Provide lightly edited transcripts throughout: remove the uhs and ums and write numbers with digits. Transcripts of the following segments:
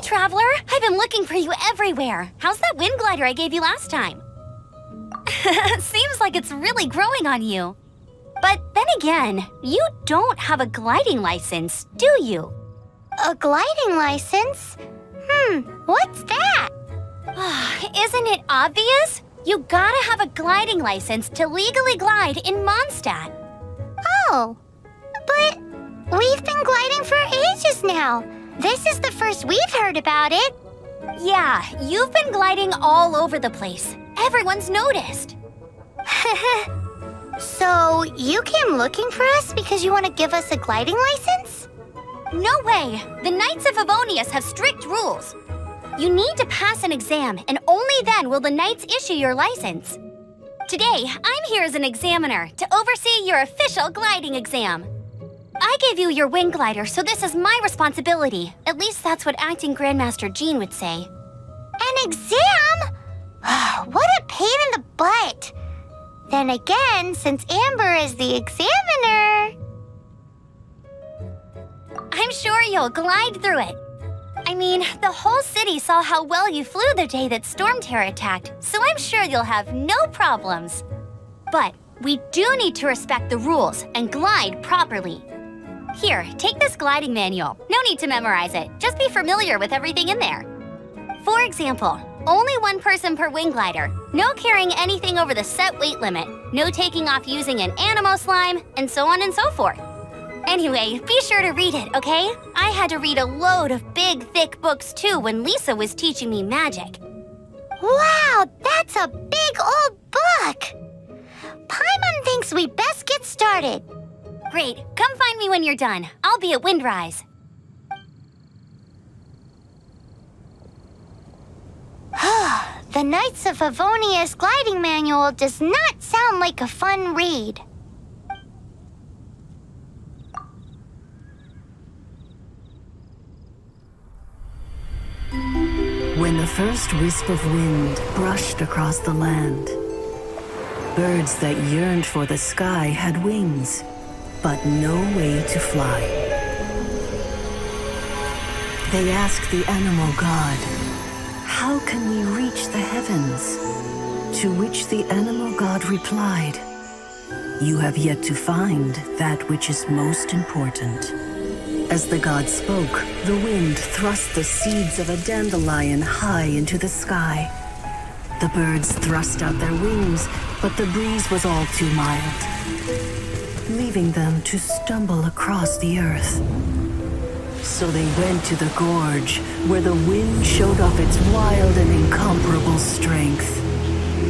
Traveler! I've been looking for you everywhere. How's that wind glider I gave you last time? Seems like it's really growing on you. But then again, you don't have a gliding license, do you? A gliding license? What's that? Isn't it obvious? You gotta have a gliding license to legally glide in Mondstadt. Oh, but we've been gliding for ages now. This is the first we've heard about it. Yeah, you've been gliding all over the place. Everyone's noticed. So you came looking for us because you want to give us a gliding license? No way! The Knights of Favonius have strict rules. You need to pass an exam, and only then will the Knights issue your license. Today, I'm here as an examiner to oversee your official gliding exam. I gave you your wing glider, so this is my responsibility. At least that's what Acting Grandmaster Jean would say. An exam? What a pain in the butt. Then again, since Amber is the examiner... I'm sure you'll glide through it. I mean, the whole city saw how well you flew the day that Storm Terror attacked, so I'm sure you'll have no problems. But we do need to respect the rules and glide properly. Here, take this gliding manual. No need to memorize it. Just be familiar with everything in there. For example, only one person per wing glider, no carrying anything over the set weight limit, no taking off using an animo slime, and so on and so forth. Anyway, be sure to read it, okay? I had to read a load of big, thick books too when Lisa was teaching me magic. Wow, that's a big old book! Paimon thinks we best get started. Great, come find me when you're done. I'll be at Windrise. The Knights of Favonius gliding manual does not sound like a fun read. When the first wisp of wind brushed across the land, birds that yearned for the sky had wings, but no way to fly. They asked the animal god, "How can we reach the heavens?" To which the animal god replied, "You have yet to find that which is most important." As the god spoke, the wind thrust the seeds of a dandelion high into the sky. The birds thrust out their wings, but the breeze was all too mild, leaving them to stumble across the earth. So they went to the gorge, where the wind showed off its wild and incomparable strength.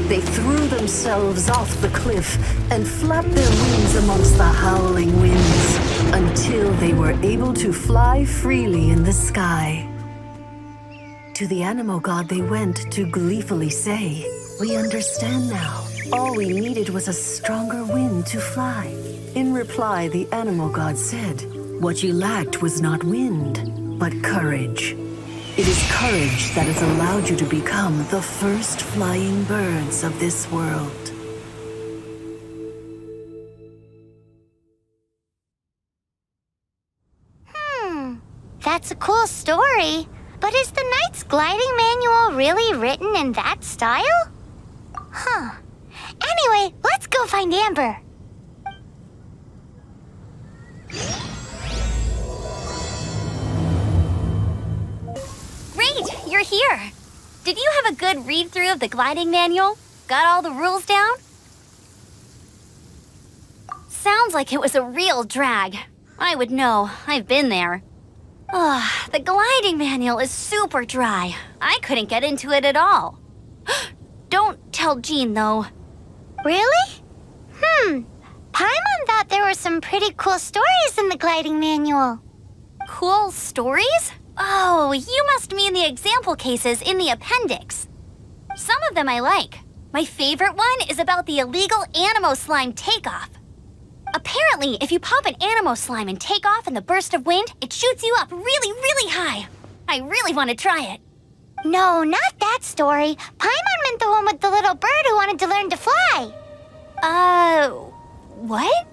They threw themselves off the cliff and flapped their wings amongst the howling winds until they were able to fly freely in the sky. To the animal god they went to gleefully say, "We understand now. All we needed was a stronger wind to fly." In reply, the animal god said, "What you lacked was not wind, but courage. It is courage that has allowed you to become the first flying birds of this world." That's a cool story. But is the Knight's gliding manual really written in that style? Anyway, let's go find Amber. Great, you're here. Did you have a good read-through of the gliding manual? Got all the rules down? Sounds like it was a real drag. I would know. I've been there. The gliding manual is super dry. I couldn't get into it at all. Don't tell Jean, though. Really? Paimon thought there were some pretty cool stories in the gliding manual. Cool stories? Oh, you must mean the example cases in the appendix. Some of them I like. My favorite one is about the illegal animo slime takeoff. Apparently, if you pop an animo slime and take off in the burst of wind, it shoots you up really, really high. I really want to try it. No, not that story. Paimon meant the one with the little bird who wanted to learn to fly. What?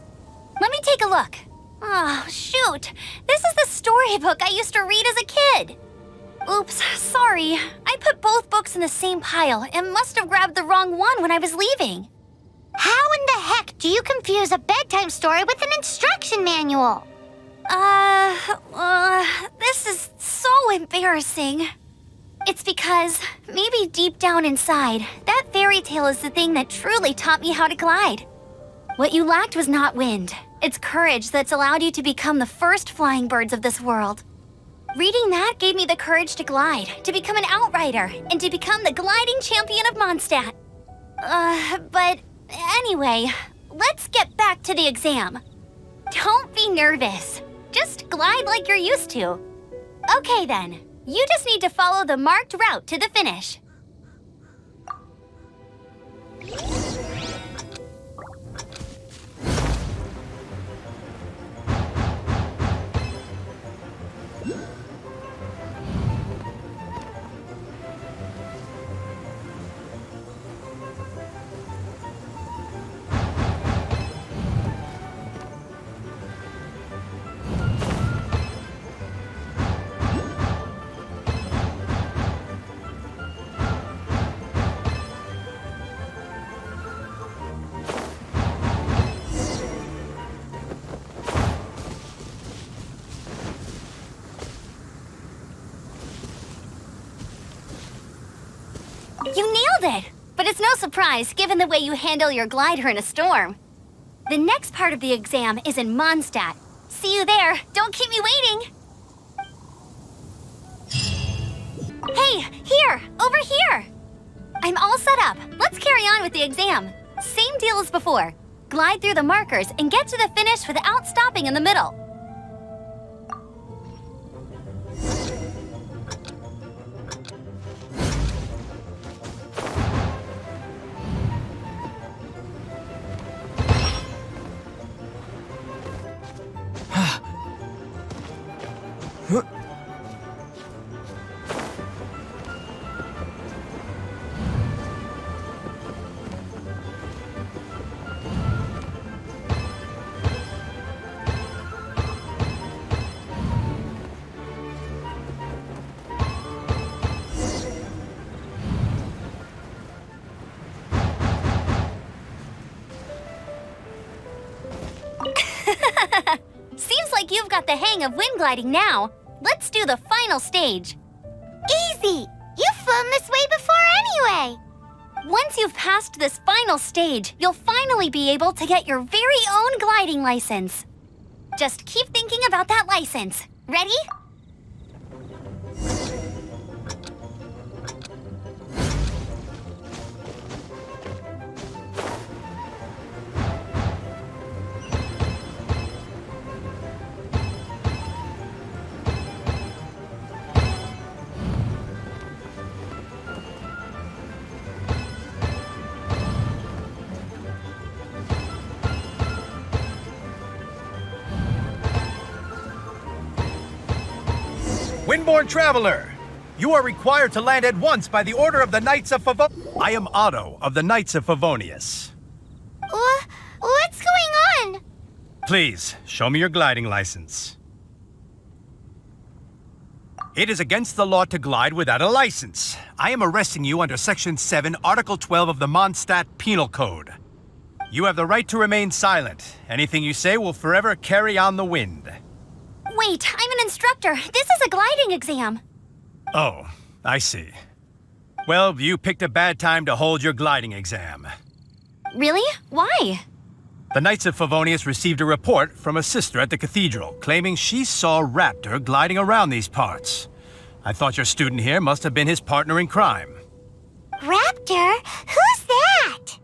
Let me take a look. Oh, shoot. This is the storybook I used to read as a kid. Oops, sorry. I put both books in the same pile and must have grabbed the wrong one when I was leaving. How in the heck do you confuse a bedtime story with an instruction manual? This is so embarrassing. It's because, maybe deep down inside, that fairy tale is the thing that truly taught me how to glide. What you lacked was not wind. It's courage that's allowed you to become the first flying birds of this world. Reading that gave me the courage to glide, to become an outrider, and to become the gliding champion of Mondstadt. But anyway, let's get back to the exam. Don't be nervous. Just glide like you're used to. Okay then, you just need to follow the marked route to the finish. You nailed it! But it's no surprise, given the way you handle your glider in a storm. The next part of the exam is in Mondstadt. See you there. Don't keep me waiting. Hey, here! Over here! I'm all set up. Let's carry on with the exam. Same deal as before. Glide through the markers and get to the finish without stopping in the middle. Seems like you've got the hang of wind gliding now. Let's do the final stage. Easy! You've flown this way before anyway! Once you've passed this final stage, you'll finally be able to get your very own gliding license. Just keep thinking about that license. Ready? Windborne Traveler, you are required to land at once by the order of the Knights of I am Otto of the Knights of Favonius. What's going on? Please, show me your gliding license. It is against the law to glide without a license. I am arresting you under Section 7, Article 12 of the Mondstadt Penal Code. You have the right to remain silent. Anything you say will forever carry on the wind. Wait, I'm an instructor. This is a gliding exam. Oh, I see. Well, you picked a bad time to hold your gliding exam. Really? Why? The Knights of Favonius received a report from a sister at the cathedral claiming she saw Raptor gliding around these parts. I thought your student here must have been his partner in crime. Raptor? Who's that?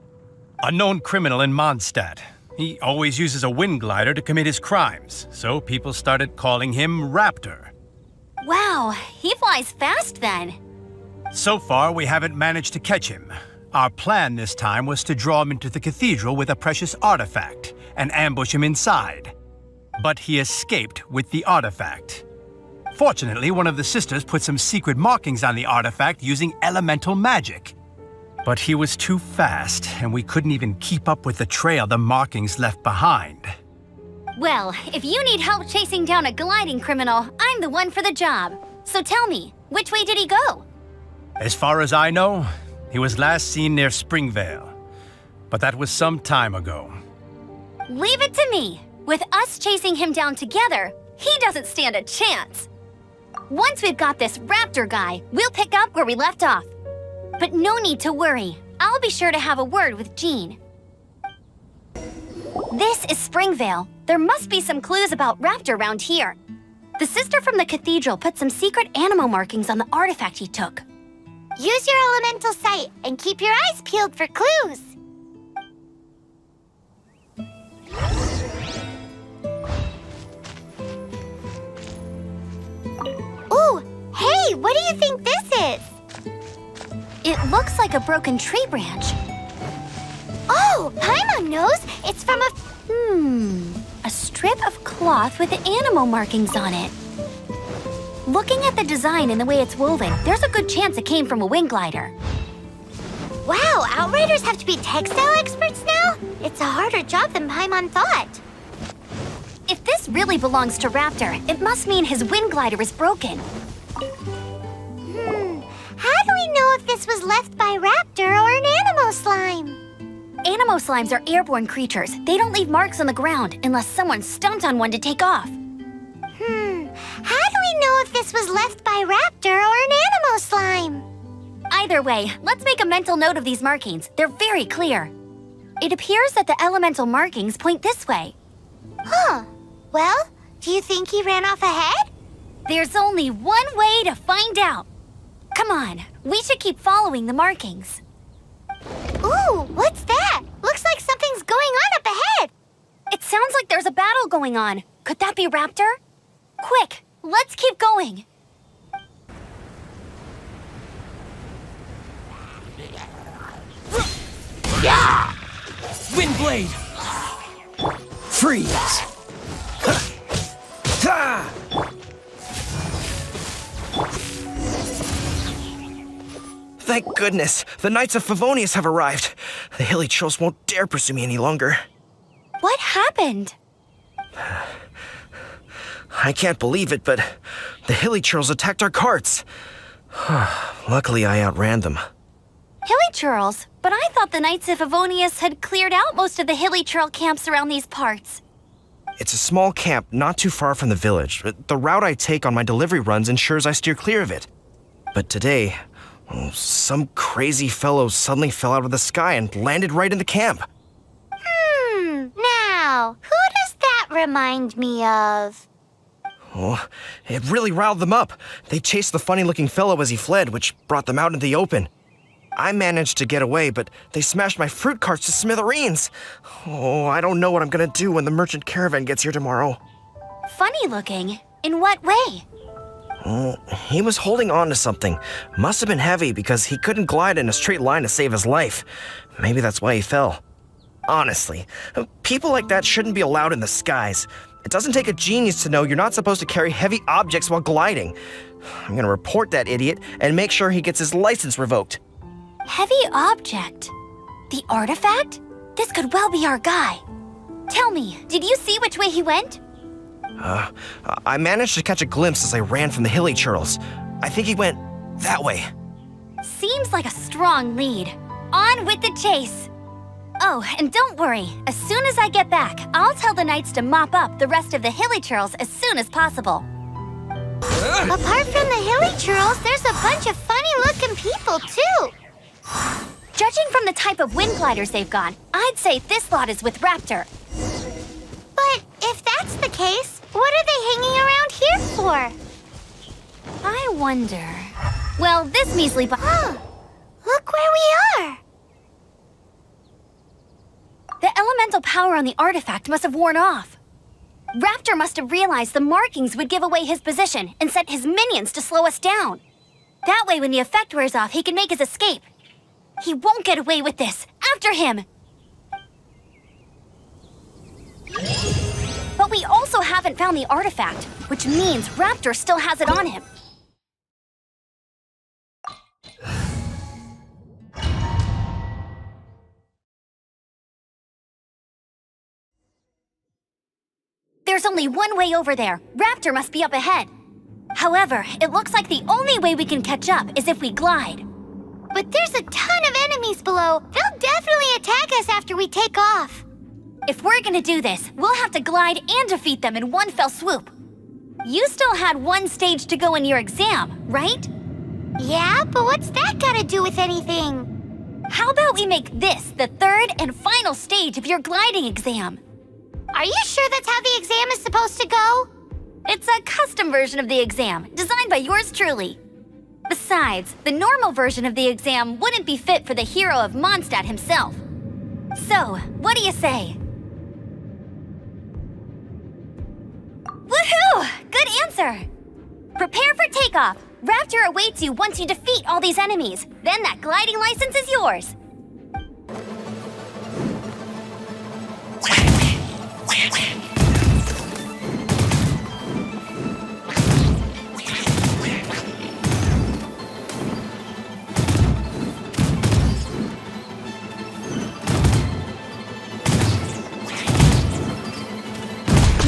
A known criminal in Mondstadt. He always uses a wind glider to commit his crimes, so people started calling him Raptor. Wow, he flies fast then. So far, we haven't managed to catch him. Our plan this time was to draw him into the cathedral with a precious artifact and ambush him inside. But he escaped with the artifact. Fortunately, one of the sisters put some secret markings on the artifact using elemental magic. But he was too fast, and we couldn't even keep up with the trail the markings left behind. Well, if you need help chasing down a gliding criminal, I'm the one for the job. So tell me, which way did he go? As far as I know, he was last seen near Springvale. But that was some time ago. Leave it to me. With us chasing him down together, he doesn't stand a chance. Once we've got this raptor guy, we'll pick up where we left off. But no need to worry. I'll be sure to have a word with Jean. This is Springvale. There must be some clues about raptor around here. The sister from the cathedral put some secret animal markings on the artifact he took. Use your elemental sight and keep your eyes peeled for clues. Ooh, hey, what do you think this is? It looks like a broken tree branch. Oh, Paimon knows. It's from a... A strip of cloth with animal markings on it. Looking at the design and the way it's woven, there's a good chance it came from a wing glider. Wow, Outriders have to be textile experts now? It's a harder job than Paimon thought. If this really belongs to Raptor, it must mean his wind glider is broken. How do we know if this was left by Raptor or an animal slime? Animo slimes are airborne creatures. They don't leave marks on the ground unless someone stomped on one to take off. How do we know if this was left by Raptor or an animal slime? Either way, let's make a mental note of these markings. They're very clear. It appears that the elemental markings point this way. Huh. Well, do you think he ran off ahead? There's only one way to find out. Come on, we should keep following the markings. Ooh, what's that? Looks like something's going on up ahead. It sounds like there's a battle going on. Could that be Raptor? Quick, let's keep going. Yeah! Windblade! Freeze! Ha! Thank goodness, the Knights of Favonius have arrived. The hilly trolls won't dare pursue me any longer. What happened? I can't believe it, but the hilly trolls attacked our carts. Luckily, I outran them. Hilly churls? But I thought the Knights of Favonius had cleared out most of the hilly churl camps around these parts. It's a small camp not too far from the village. The route I take on my delivery runs ensures I steer clear of it. But today, some crazy fellow suddenly fell out of the sky and landed right in the camp. Now, who does that remind me of? Oh, it really riled them up. They chased the funny-looking fellow as he fled, which brought them out into the open. I managed to get away, but they smashed my fruit carts to smithereens. Oh, I don't know what I'm gonna do when the merchant caravan gets here tomorrow. Funny looking? In what way? He was holding on to something. Must have been heavy because he couldn't glide in a straight line to save his life. Maybe that's why he fell. Honestly, people like that shouldn't be allowed in the skies. It doesn't take a genius to know you're not supposed to carry heavy objects while gliding. I'm gonna report that idiot and make sure he gets his license revoked. Heavy object? The artifact? This could well be our guy. Tell me, did you see which way he went? I managed to catch a glimpse as I ran from the hilly churls. I think he went that way. Seems like a strong lead. On with the chase. Oh, and don't worry. As soon as I get back, I'll tell the knights to mop up the rest of the hilly churls as soon as possible. Apart from the hilly churls, there's a bunch of funny-looking people, too. Judging from the type of wind gliders they've got, I'd say this lot is with Raptor. But if that's the case, what are they hanging around here for? I wonder... Well, this measly Look where we are. The elemental power on the artifact must have worn off. Raptor must have realized the markings would give away his position and sent his minions to slow us down. That way, when the effect wears off, he can make his escape. He won't get away with this. After him! But we also haven't found the artifact, which means Raptor still has it on him. There's only one way over there. Raptor must be up ahead. However, it looks like the only way we can catch up is if we glide. But there's a ton of enemies below. They'll definitely attack us after we take off. If we're gonna do this, we'll have to glide and defeat them in one fell swoop. You still had one stage to go in your exam, right? Yeah, but what's that got to do with anything? How about we make this the third and final stage of your gliding exam? Are you sure that's how the exam is supposed to go? It's a custom version of the exam, designed by yours truly. Besides, the normal version of the exam wouldn't be fit for the hero of Mondstadt himself. So, what do you say? Woohoo! Good answer! Prepare for takeoff. Raptor awaits you once you defeat all these enemies. Then that gliding license is yours.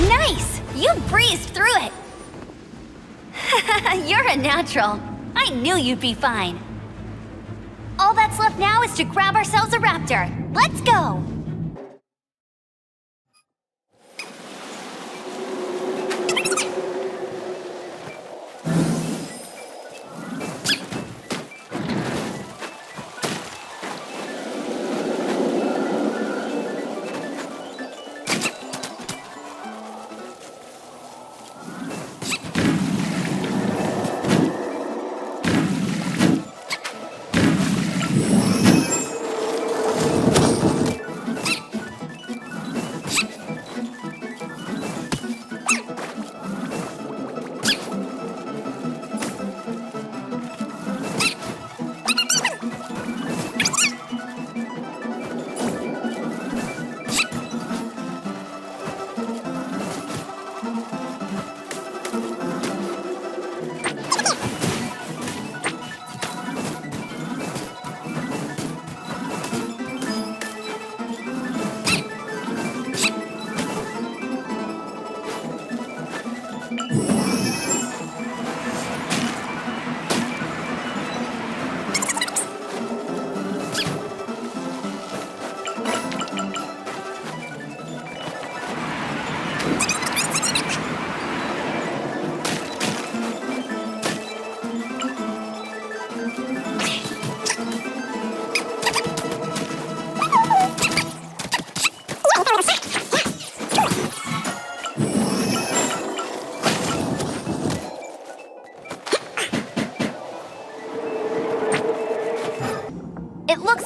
Nice! You breezed through it. You're a natural. I knew you'd be fine. All that's left now is to grab ourselves a raptor. Let's go!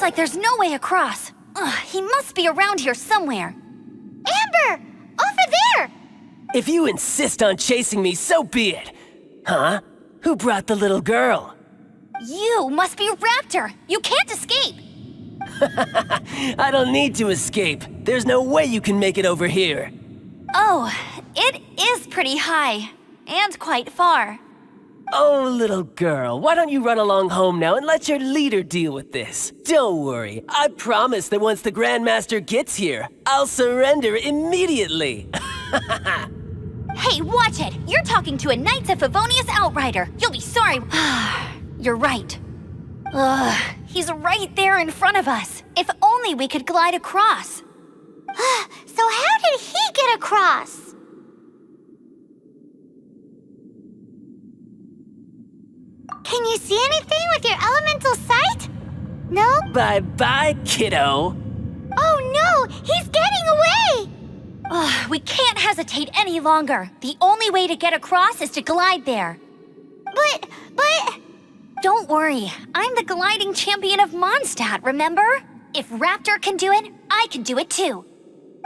Like there's no way across. Ugh, he must be around here somewhere. Amber! Over there! If you insist on chasing me, so be it. Huh? Who brought the little girl? You must be a raptor. You can't escape. I don't need to escape. There's no way you can make it over here. Oh, it is pretty high. And quite far. Oh, little girl, why don't you run along home now and let your leader deal with this? Don't worry, I promise that once the Grandmaster gets here, I'll surrender immediately. Hey, watch it! You're talking to a Knights of Favonius outrider. You'll be sorry. You're right. Ugh, he's right there in front of us. If only we could glide across. So how did he get across? Can you see anything with your elemental sight? No? Bye-bye, kiddo. Oh no! He's getting away! Ugh, we can't hesitate any longer. The only way to get across is to glide there. But... Don't worry. I'm the gliding champion of Mondstadt, remember? If Raptor can do it, I can do it too.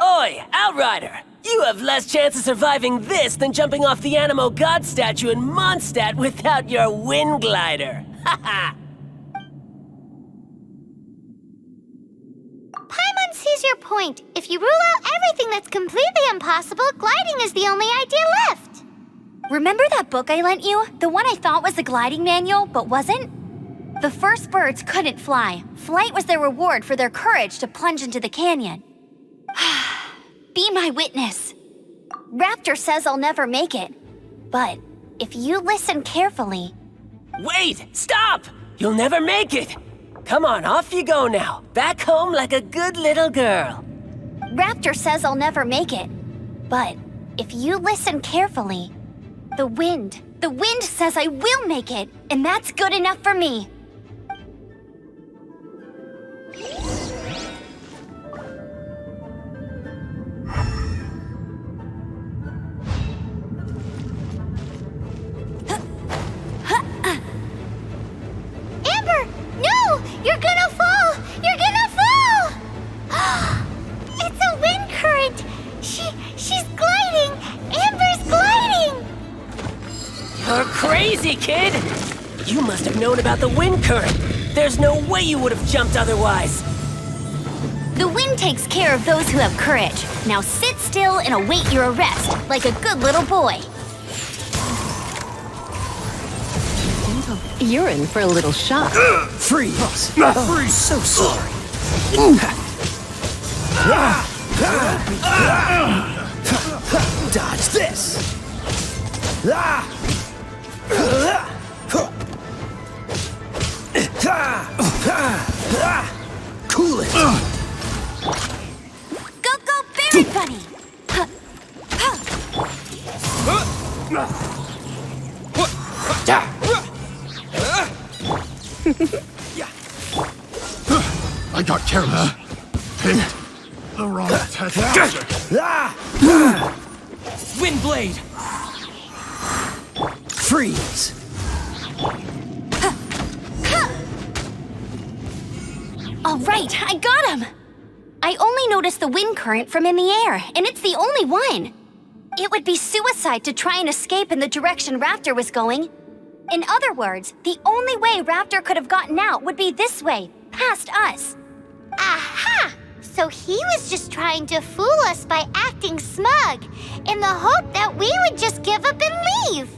Oi, Outrider! You have less chance of surviving this than jumping off the Animo God statue in Mondstadt without your wind glider. Haha! Paimon sees your point. If you rule out everything that's completely impossible, gliding is the only idea left. Remember that book I lent you? The one I thought was the gliding manual, but wasn't? The first birds couldn't fly. Flight was their reward for their courage to plunge into the canyon. Be my witness. Raptor says I'll never make it. But if you listen carefully... Wait! Stop! You'll never make it! Come on, off you go now. Back home like a good little girl. Raptor says I'll never make it. But if you listen carefully, the wind says I will make it, and that's good enough for me. Amber, no! You're gonna fall! You're gonna fall! It's a wind current! She's gliding! Amber's gliding! You're crazy, kid! You must have known about the wind current. There's no way you would have jumped otherwise. The wind takes care of those who have courage. Now sit still and await your arrest, like a good little boy. You're in for a little shock. Freeze! Freeze! So sorry. Dodge this! Cool it! Go, go, Berry Bunny! I got careless. Picked the wrong test. Wind blade! Freeze! All right, I got him! I only noticed the wind current from in the air, and it's the only one. It would be suicide to try and escape in the direction Raptor was going. In other words, the only way Raptor could have gotten out would be this way, past us. Aha! So he was just trying to fool us by acting smug, in the hope that we would just give up and leave.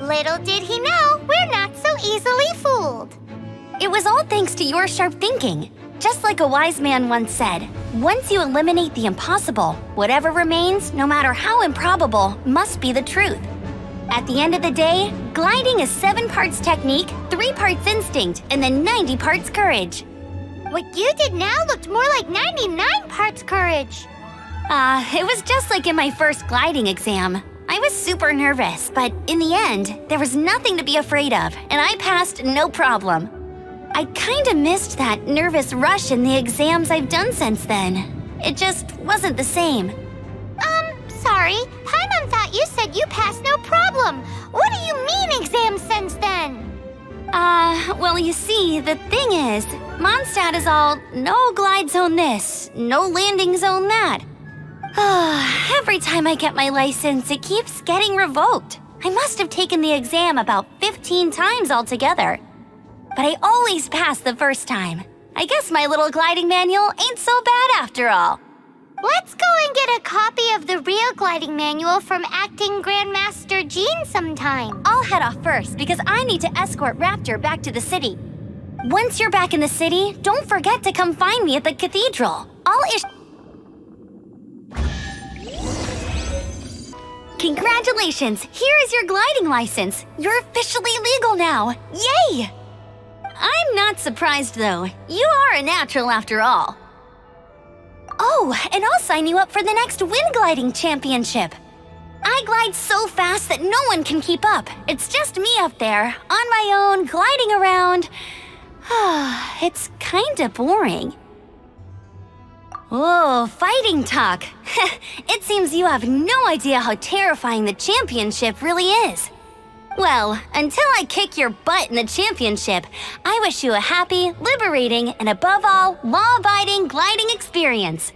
Little did he know, we're not so easily fooled. It was all thanks to your sharp thinking. Just like a wise man once said, once you eliminate the impossible, whatever remains, no matter how improbable, must be the truth. At the end of the day, gliding is 7 parts technique, 3 parts instinct, and then 90 parts courage. What you did now looked more like 99 parts courage. It was just like in my first gliding exam. I was super nervous, but in the end, there was nothing to be afraid of, and I passed no problem. I kinda missed that nervous rush in the exams I've done since then. It just wasn't the same. Sorry. Paimon thought you said you passed no problem. What do you mean exam since then? Well, you see, the thing is, Mondstadt is all no glide zone this, no landing zone that. Every time I get my license, it keeps getting revoked. I must have taken the exam about 15 times altogether. But I always pass the first time. I guess my little gliding manual ain't so bad after all. Let's go and get a copy of the real gliding manual from Acting Grandmaster Jean sometime. I'll head off first because I need to escort Raptor back to the city. Once you're back in the city, don't forget to come find me at the cathedral. Congratulations! Here is your gliding license. You're officially legal now. Yay! I'm not surprised, though. You are a natural after all. Oh, and I'll sign you up for the next wind gliding championship. I glide so fast that no one can keep up. It's just me up there, on my own, gliding around. It's kinda boring. Oh, fighting talk. It seems you have no idea how terrifying the championship really is. Well, until I kick your butt in the championship, I wish you a happy, liberating, and above all, law-abiding gliding experience.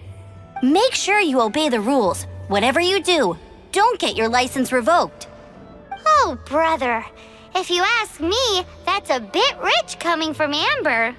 Make sure you obey the rules. Whatever you do, don't get your license revoked. Oh, brother. If you ask me, that's a bit rich coming from Amber.